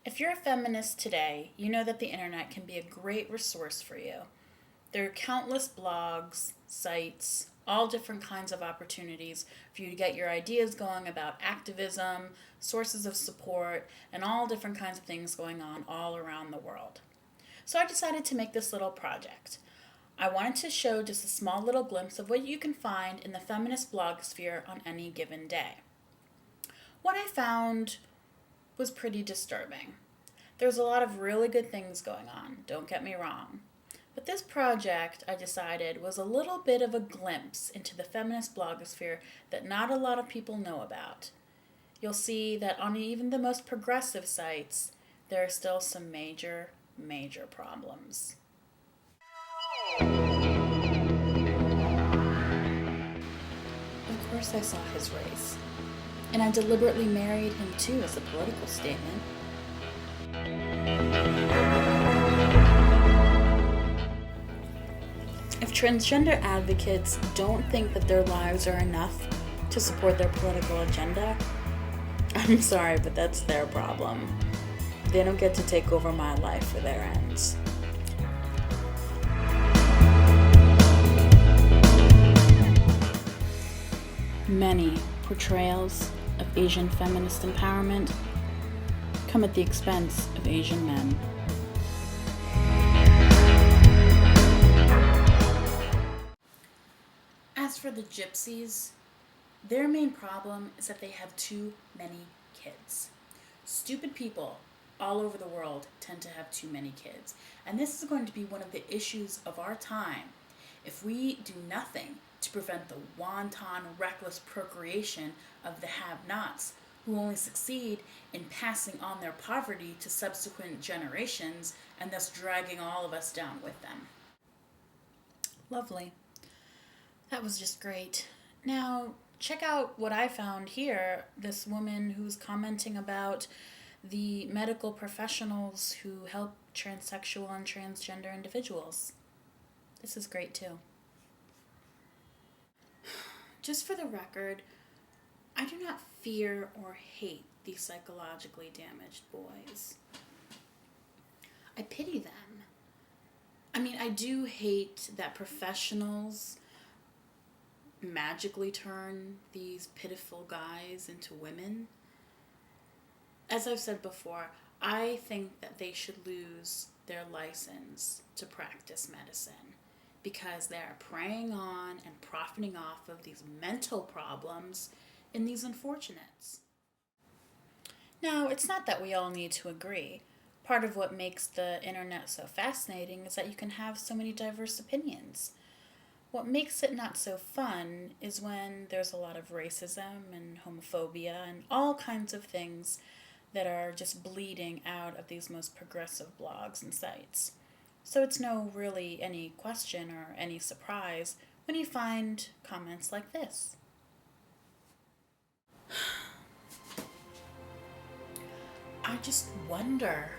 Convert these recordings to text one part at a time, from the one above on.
If you're a feminist today, you know that the internet can be a great resource for you. There are countless blogs, sites, all different kinds of opportunities for you to get your ideas going about activism, sources of support, and all different kinds of things going on all around the world. So I decided to make this little project. I wanted to show just a small little glimpse of what you can find in the feminist blogosphere on any given day. What I found was pretty disturbing. There's a lot of really good things going on, don't get me wrong. But this project, I decided, was a little bit of a glimpse into the feminist blogosphere that not a lot of people know about. You'll see that on even the most progressive sites, there are still some major, major problems. Of course I saw his race. And I deliberately married him too as a political statement. If transgender advocates don't think that their lives are enough to support their political agenda, I'm sorry, but that's their problem. They don't get to take over my life for their ends. Many portrayals of Asian feminist empowerment come at the expense of Asian men. As for the gypsies, their main problem is that they have too many kids. Stupid people all over the world tend to have too many kids, and this is going to be one of the issues of our time. If we do nothing to prevent the wanton, reckless procreation of the have-nots, who only succeed in passing on their poverty to subsequent generations and thus dragging all of us down with them. Lovely. That was just great. Now, check out what I found here. This woman who's commenting about the medical professionals who help transsexual and transgender individuals. This is great too. Just for the record, I do not fear or hate these psychologically damaged boys. I pity them. I do hate that professionals magically turn these pitiful guys into women. As I've said before, I think that they should lose their license to practice medicine because they are preying on and profiting off of these mental problems in these unfortunates. Now, it's not that we all need to agree. Part of what makes the internet so fascinating is that you can have so many diverse opinions. What makes it not so fun is when there's a lot of racism and homophobia and all kinds of things that are just bleeding out of these most progressive blogs and sites. So it's no really any question or any surprise when you find comments like this. I just wonder,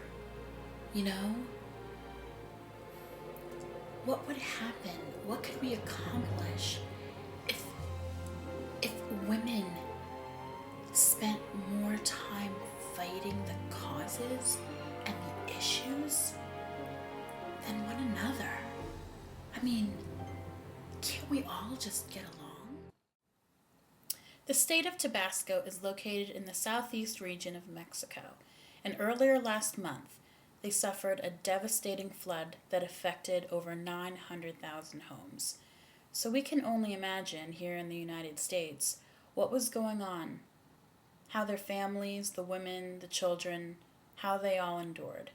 what would happen? What could we accomplish if women spent more time fighting the causes and the issues than one another? Can't we all just get along? The state of Tabasco is located in the southeast region of Mexico, and earlier last month, they suffered a devastating flood that affected over 900,000 homes. So we can only imagine here in the United States what was going on, how their families, the women, the children, how they all endured.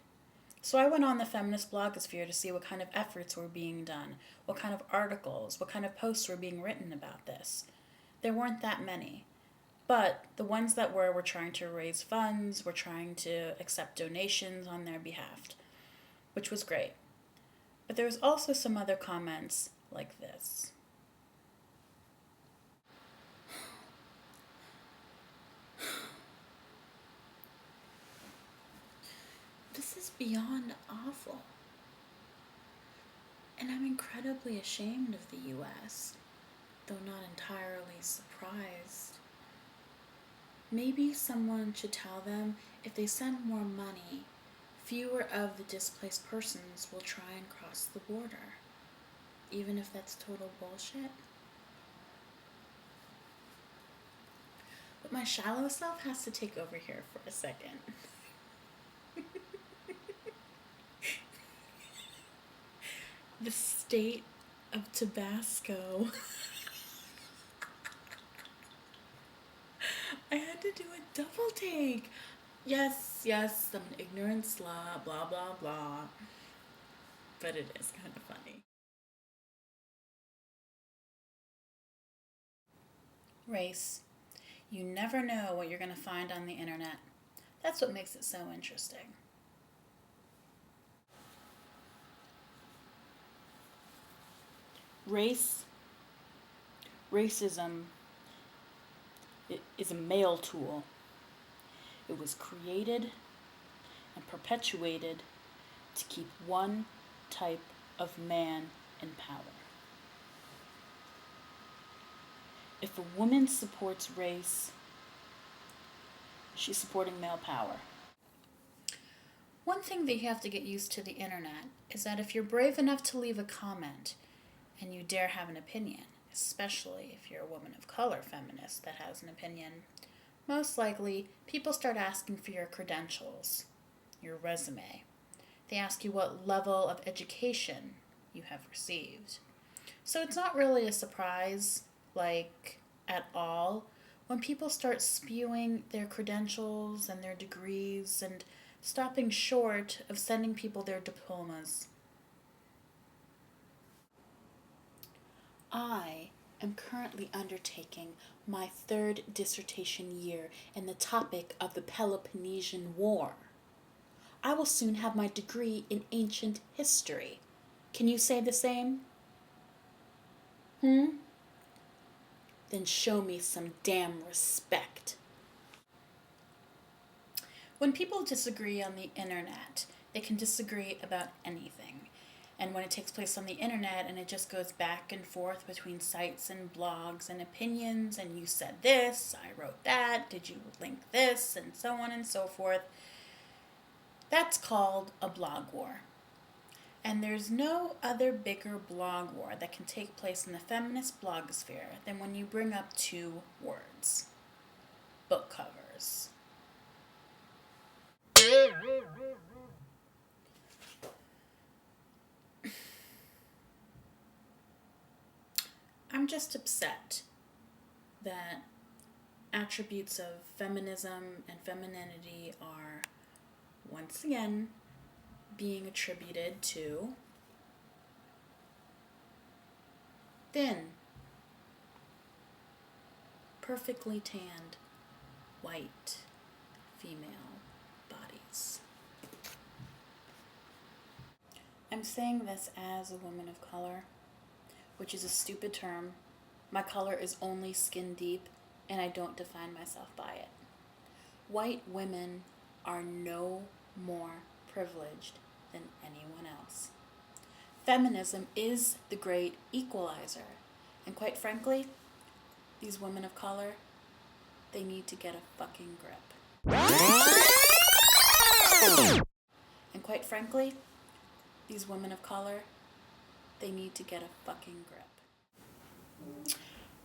So I went on the feminist blogosphere to see what kind of efforts were being done, what kind of articles, what kind of posts were being written about this. There weren't that many. But the ones that were trying to raise funds, were trying to accept donations on their behalf, which was great. But there was also some other comments like this. This is beyond awful. And I'm incredibly ashamed of the U.S., though not entirely surprised. Maybe someone should tell them if they send more money, fewer of the displaced persons will try and cross the border, even if that's total bullshit. But my shallow self has to take over here for a second. The state of Tabasco. I had to do a double take. Yes, I'm an ignorant slut, blah, blah, blah. But it is kind of funny. Race. You never know what you're going to find on the internet. That's what makes it so interesting. Racism is a male tool. It was created and perpetuated to keep one type of man in power. If a woman supports race, she's supporting male power. One thing that you have to get used to the internet is that if you're brave enough to leave a comment and you dare have an opinion, especially if you're a woman of color feminist that has an opinion, most likely people start asking for your credentials, your resume. They ask you what level of education you have received. So it's not really a surprise, at all, when people start spewing their credentials and their degrees and stopping short of sending people their diplomas. I am currently undertaking my 3rd dissertation year in the topic of the Peloponnesian War. I will soon have my degree in ancient history. Can you say the same? Then show me some damn respect. When people disagree on the internet, they can disagree about anything. And when it takes place on the internet and it just goes back and forth between sites and blogs and opinions, and you said this, I wrote that, did you link this, and so on and so forth, that's called a blog war. And there's no other bigger blog war that can take place in the feminist blogosphere than when you bring up 2 words: book covers. I'm just upset that attributes of feminism and femininity are once again being attributed to thin, perfectly tanned, white, female bodies. I'm saying this as a woman of color, which is a stupid term. My color is only skin deep, and I don't define myself by it. White women are no more privileged than anyone else. Feminism is the great equalizer, and quite frankly, these women of color, they need to get a fucking grip. And quite frankly, these women of color, they need to get a fucking grip.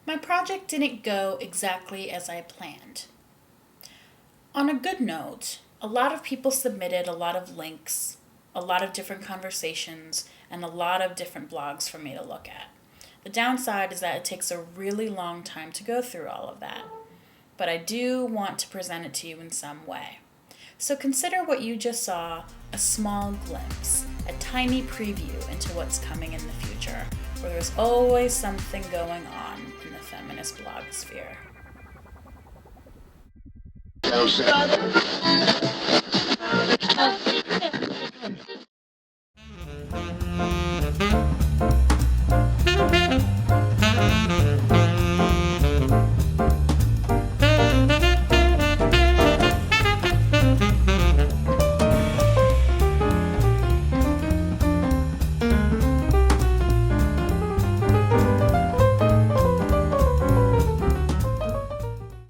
My project didn't go exactly as I planned. On a good note, a lot of people submitted a lot of links, a lot of different conversations, and a lot of different blogs for me to look at. The downside is that it takes a really long time to go through all of that, but I do want to present it to you in some way. So consider what you just saw a small glimpse, a tiny preview into what's coming in the future, where there's always something going on in the feminist blogosphere.